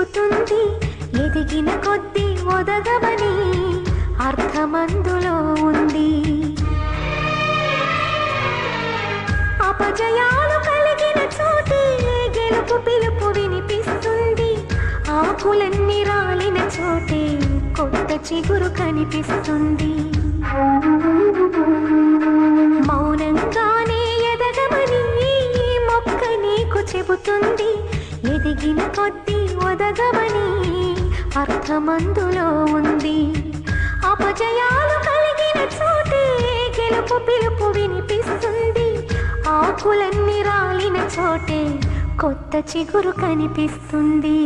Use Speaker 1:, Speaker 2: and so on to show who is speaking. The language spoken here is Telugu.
Speaker 1: చెబుతుంది, ఎదిగిన కొద్దీ ఒదగమని అర్థమందులో ఉంది. అపజయాలు కలిగిన చోటే గెలుపు పిలుపు వినిపిస్తుంది, ఆకులన్నీ రాలిన చోటే కొత్త చిగురు కనిపిస్తుంది. మౌనంగానే ఎదగమని మొక్క నీకు చెబుతుంది, ఎదిగిన కొద్దీ ఒదగమని అర్థమందులో ఉంది. అపజయాలు కలిగిన చోటే గెలుపు పిలుపు వినిపిస్తుంది, ఆకులన్నీ రాలిన చోటే కొత్త చిగురు కనిపిస్తుంది.